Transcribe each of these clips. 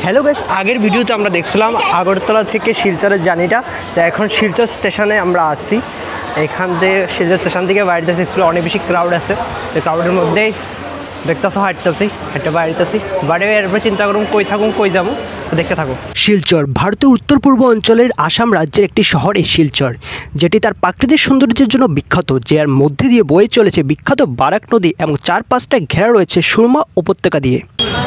Hello guys, আগের ভিডিওতে আমরা দেখছিলাম আগরতলা থেকে শিলচরের জার্নিটা। তো এখন শিলচর স্টেশনে আমরা আসছি। এখান থেকে শিলচর স্টেশন থেকে বাড়িতে আসছিল, অনেক বেশি ক্রাউড আছে। তো ক্রাউডের মধ্যেই দেখতেছো হাঁটতে বাড়িতেছি বাড়ি। এরপরে চিন্তা করুন কই থাকুন কই যাবো, দেখতে থাকো। শিলচর ভারতের উত্তর পূর্ব অঞ্চলের আসাম রাজ্যের একটি শহর এই শিলচর, যেটি তার প্রাকৃতিক সৌন্দর্যের জন্য বিখ্যাত। যার মধ্যে দিয়ে বয়ে চলেছে বিখ্যাত বারাক নদী এবং 4-5টা ঘেরা রয়েছে সুরমা উপত্যকা দিয়ে।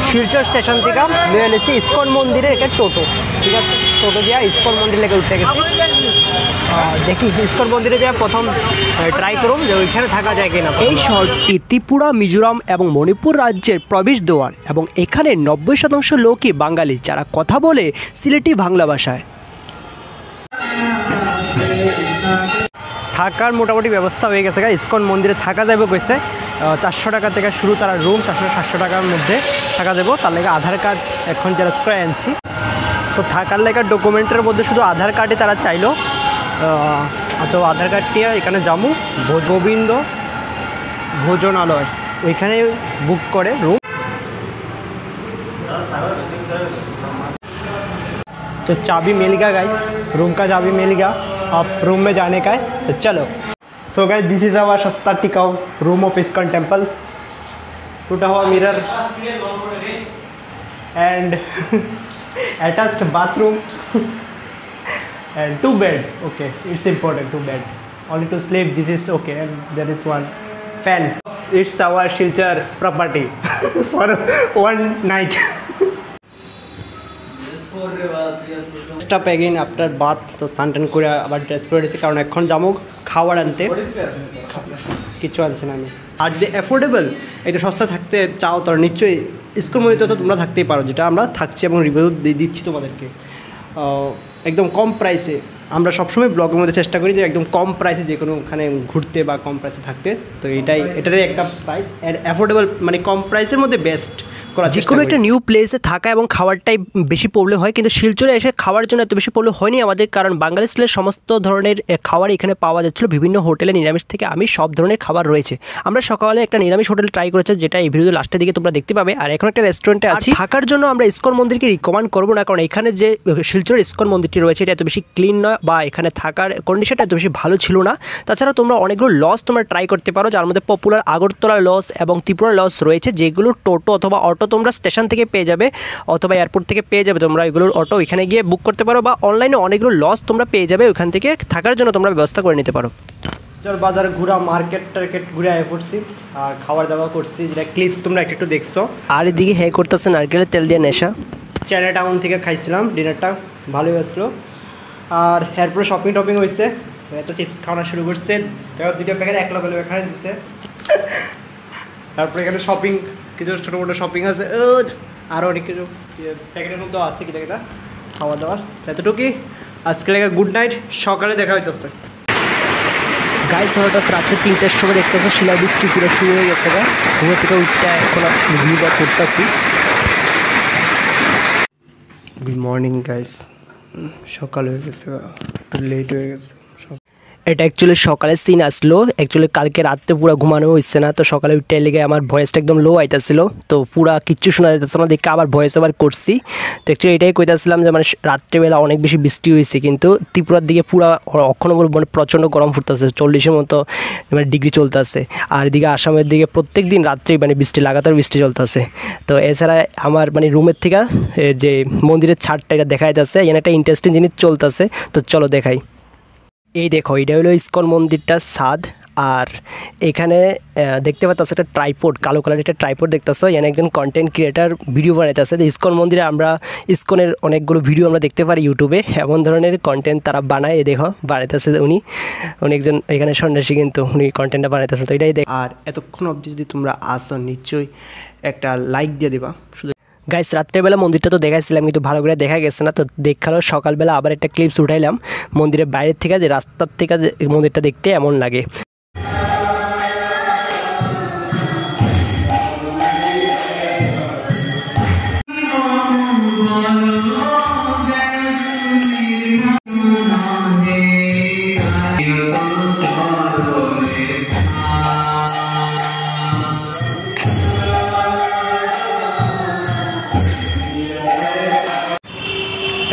শিলচর স্টেশন থেকে বেরিয়ে এসেছি ইস্কন মন্দিরে, একটা টোটো, ঠিক আছে, টোটো দিয়ে ইস্কন মন্দির লেগে উঠে গেছি। দেখি ইস্কন মন্দিরে যা প্রথম ট্রাই করুন যে ওইখানে থাকা যায় কিনা। এই শহরটি ত্রিপুরা, মিজোরাম এবং মণিপুর রাজ্যের প্রবেশ দ্বার এবং এখানে 90% লোকই বাঙালি, যারা কথা বলে সিলেটি বাংলা ভাষায়। থাকার মোটামুটি ব্যবস্থা হয়ে গেছে। ইস্কন মন্দিরে থাকা যাবে কইছে 400 টাকা থেকে শুরু, তারা রুম 400-700 টাকার মধ্যে থাকা যাবো। তার লেগে আধার কার্ড এখন জেরক্স করে আনছি। তো থাকার লেগে ডকুমেন্টের মধ্যে শুধু আধার কার্ডে তারা চাইলো। তো আধার কার্ডটি এখানে যাবো গোবিন্দ ভোজনালয়, ওইখানে বুক করে রুম। तो चाबी मिल गया गाइस, रूम का चाबी मिल गया। अब रूम में जाने का है, तो चलो। So guys, this is our सस्ता टिकाऊ रूम ऑफ इस्कॉन टेम्पल। टूटा हुआ mirror and attached bathroom and 2 bed. Okay, it's important, 2 bed only to sleep. This is okay, and there is one fan. It's our Silchar property for one night. Stop again after bath. তো suntan করে আবার dress পরে দিয়েছি, কারণ এখন যাবো খাবার আনতে। কিছু আনছি না আমি। আর যে অ্যাফোর্ডেবল, এটা সস্তা থাকতে চাও তার নিশ্চয়ই ইস্কন মন্দিরে তো তোমরা থাকতেই পারো, যেটা আমরা থাকছি এবং রিভিউ দিচ্ছি তোমাদেরকে একদম কম প্রাইসে। আমরা সবসময় ব্লগের মধ্যে চেষ্টা করি যে একদম কম প্রাইসে যে কোনো ওখানে ঘুরতে বা কম প্রাইসে থাকতে। তো এটারই একটা প্রাইস, অ্যাফোর্ডেবল, মানে কম প্রাইসের মধ্যে বেস্ট করা। যে কোনো একটা নিউ প্লেসে থাকা এবং খাবারটাই বেশি প্রবলেম হয়, কিন্তু শিলচরে এসে খাওয়ার জন্য এত বেশি প্রবলেম হয়নি আমাদের, কারণ বাঙালি স্টাইলের সমস্ত ধরনের খাবার এখানে পাওয়া যাচ্ছিলো। বিভিন্ন হোটেলে নিরামিষ থেকে আমি সব ধরনের খাবার রয়েছে। আমরা সকালে একটা নিরামিষ হোটেল ট্রাই করেছি, যেটা এই ভিডিওর লাস্টের দিকে তোমরা দেখতে পাবে। আর এখন একটা রেস্টুরেন্টে আছি। থাকার জন্য আমরা ইস্কন মন্দিরকে রিকমেন্ড করবো না, কারণ এখানে যে শিলচরের ইস্কন মন্দিরটি রয়েছে এটা এত বেশি ক্লিন নয়, বা এখানে থাকার কন্ডিশনটা এত বেশি ভালো ছিল না। তাছাড়া তোমরা অনেকগুলো লজ তোমরা ট্রাই করতে পারো, যার মধ্যে পপুলার আগরতলা লজ এবং ত্রিপুরা লজ রয়েছে, যেগুলো টোটো অথবা অটো তোমরা স্টেশন থেকে পেয়ে যাবে অথবা এয়ারপোর্ট থেকে পেয়ে যাবে। তোমরা এগুলোর অটো ওইখানে গিয়ে বুক করতে পারো, বা অনলাইনে অনেকগুলো লজ তোমরা পেয়ে যাবে, ওইখান থেকে থাকার জন্য তোমরা ব্যবস্থা করে নিতে পারো। বাজার ঘুরা, মার্কেট টার্কেট ঘুরে আয় পড়ছি আর খাবার দাবার করছি, যেটা ক্লিপস তোমরা একটু দেখছো। আর এদিকে হে করতেছে নারকেলের তেল দিয়ে নেশা। চায়না টাউন থেকে খাইছিলাম, ডিনারটা ভালোই আসলো। আর এরপরে শপিং টপিং হয়েছে, এত চিপস খাওয়ানো শুরু করছে। দেখো 2টা প্যাকেট 1 লাখ এখানে দিছে। তারপরে এখানে শপিং কিছু ছোটো মোটো শপিং আছে, আরও অনেক কিছু প্যাকেটের মধ্যে আছে কি দেখা খাওয়া দাওয়ার। এতটুকুই আজকে লেগে গুড নাইট, সকালে দেখা হইতেছে। গাইস হঠাৎ রাত্রে 3টার সময় দেখতেছে শিলাবৃষ্টি পুরো শুরু হয়ে গেছে। ঘুমে থেকে উঠতে এখন ভিউটা করতেছি। গুড মর্নিং গাইস, সকাল হয়ে গেছে, একটু লেট হয়ে গেছে। এটা অ্যাকচুয়ালি সকালের সিন আসলো। অ্যাকচুয়ালি কালকে রাত্রে পুরো ঘুমানো হচ্ছে না, তো সকালে উঠতে লেগে আমার ভয়েসটা একদম লো আইতেছিল, তো পুরা কিচ্ছু শোনা যাইতেছিল না, দেখে আবার ভয়েস ওভার করছি। তো অ্যাকচুয়ালি এটাই কইতেছিলাম যে মানে রাত্রেবেলা অনেক বেশি বৃষ্টি হয়েছে, কিন্তু ত্রিপুরার দিকে পুরো এখনও মানে প্রচণ্ড গরম ফুটতেছে, 40-এর মতো মানে ডিগ্রি চলতেছে। আর এদিকে আসামের দিকে প্রত্যেক দিন রাত্রে মানে বৃষ্টি, লাগাতার বৃষ্টি চলতেছে। তো এছাড়া আমার মানে রুমের থেকে যে মন্দিরের ছাদটা এটা দেখা যাচ্ছে, এখানে একটা ইন্টারেস্টিং জিনিস চলতেছে, তো চলো দেখাই। এই দেখো, এটা হলো ইস্কন মন্দিরটার ছাদ। আর এখানে দেখতে পাচ্ছ একটা ট্রাইপড, কালো কালার একটা ট্রাইপড দেখতেছো। এখানে একজন কন্টেন্ট ক্রিয়েটার ভিডিও বানাইতেছে। ইস্কন মন্দিরে আমরা ইস্কনের অনেকগুলো ভিডিও আমরা দেখতে পারি ইউটিউবে, এমন ধরনের কন্টেন্ট তারা বানায়। দেখো বানাইতেছে উনি একজন এখানে সন্ন্যাসী, কিন্তু উনি কন্টেন্টটা বানাইতেছে। তো এটাই দেখ। আর এতক্ষণ অবধি যদি তোমরা আসো নিশ্চয়ই একটা লাইক দিয়ে দিবা। শুধু গাইস রাত্রেবেলা মন্দিরটা তো দেখাইছিলাম, কিন্তু ভালো করে দেখা গেছে না, তো দেখালো সকালবেলা আবার একটা ক্লিপস উঠাইলাম মন্দিরের বাইরের থেকে, যে রাস্তার থেকে যে মন্দিরটা দেখতে এমন লাগে।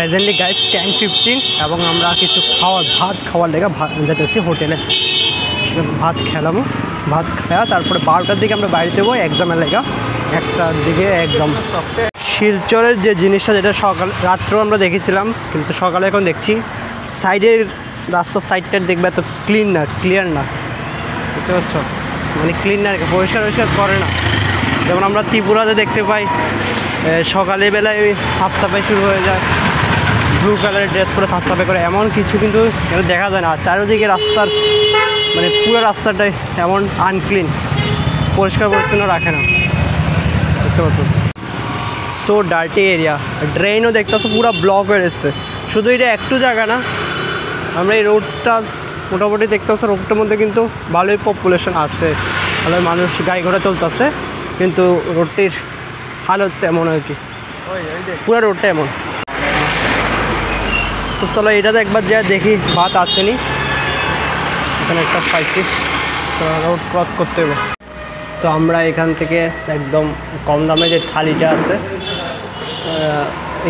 প্রেজেন্টলি গাইস 10:15 এবং আমরা কিছু ভাত খাওয়ার লেগে যেতেছি হোটেলে। ভাত খেলামো, ভাত খাওয়া তারপরে 12টার দিকে আমরা বাইরে যাবো এক্সামের লেগা। 1টার দিকে এক্সাম। শিলচরের যে জিনিসটা যেটা রাত্রেও আমরা দেখেছিলাম, কিন্তু সকালে এখন দেখছি সাইডের রাস্তার সাইডটা দেখবে এত ক্লিয়ার না, বুঝতে পারছো? মানে ক্লিন না, পরিষ্কার করে না। যেমন আমরা ত্রিপুরাতে দেখতে পাই সকালে বেলায় ওই সাফসাফাই শুরু হয়ে যায়, ব্লু কালারের ড্রেস পরে সাফসাফাই করে, এমন কিছু কিন্তু দেখা যায় না। আর চারিদিকে রাস্তার মানে পুরো রাস্তাটাই এমন আনক্লিন, পরিষ্কার পরিচ্ছন্ন রাখে না, বুঝতে পারছো? So dirty area. ড্রেনও দেখতেছো পুরো ব্লক হয়ে এসছে। শুধু এটা একটু জায়গা না, আমরা এই রোডটা মোটামুটি দেখতে পাচ্ছি, রোডটার মধ্যে কিন্তু ভালোই পপুলেশন আছে, ভালোই মানুষ গাড়ি ঘোড়া চলতেছে, কিন্তু রোডটির হালত তেমন আর কি, পুরো রোডটা এমন। তো চলো এটাতে একবার যা দেখি ভাত আসেনি, এখানে একটা পাইছি, তো রোড ক্রস করতে হবে। তো আমরা এখান থেকে একদম কম দামে যে থালিটা আছে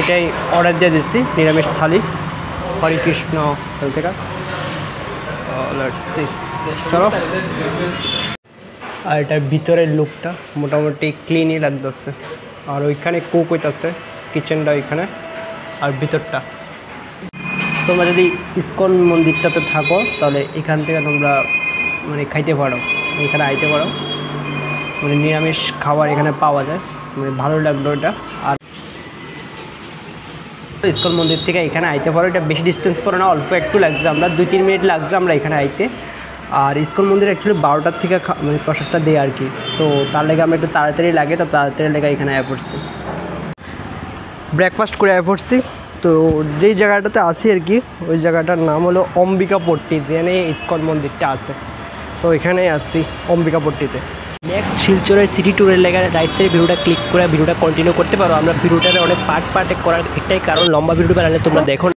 এটাই অর্ডার দিয়ে দিচ্ছি, নিরামিষ থালি, হরিকৃষ্ণ হোটেল থেকে। চলো। আর এটার ভিতরের লুকটা মোটামুটি ক্লিনই লাগতেছে, আর ওইখানে কুক হইতেছে, কিচেনটা ওইখানে, আর ভিতরটা। তোমরা যদি ইস্কন মন্দিরটাতে থাকো তাহলে এখান থেকে তোমরা মানে খাইতে পারো, এখানে আইতে পারো, মানে নিরামিষ খাবার এখানে পাওয়া যায়, মানে ভালো লাগলো এটা। আর ইস্কন মন্দির থেকে এখানে আইতে পারো, এটা বেশি ডিস্টেন্স পড়ে না, অল্প একটু লাগছে, আমরা 2-3 মিনিট লাগছে আমরা এখানে আইতে। আর ইস্কন মন্দির অ্যাকচুয়ালি 12টার থেকে মানে প্রসাদটা দেয় আর কি, তো তার লেগে আমরা একটু তাড়াতাড়ি লাগে, তো তাড়াতাড়ি লেগে এখানে আয়া পড়ছি, ব্রেকফাস্ট করে আয়া পড়ছি। তো যেই জায়গাটাতে আসি আর কি, ওই জায়গাটার নাম হলো অম্বিকাপট্টি, যেখানে ইস্কন মন্দিরটা আছে, তো এখানেই আসছি অম্বিকাপট্টিতে। নেক্সট শিলচরের সিটি ট্যুরের লেগে রাইট সাইড ভিডিওটা ক্লিক করে ভিডিওটা কন্টিনিউ করতে পারো। আমরা ভিডিওটার অনেক পার্টে করার একটাই কারণ, লম্বা ভিডিও বানালে তোমরা দেখো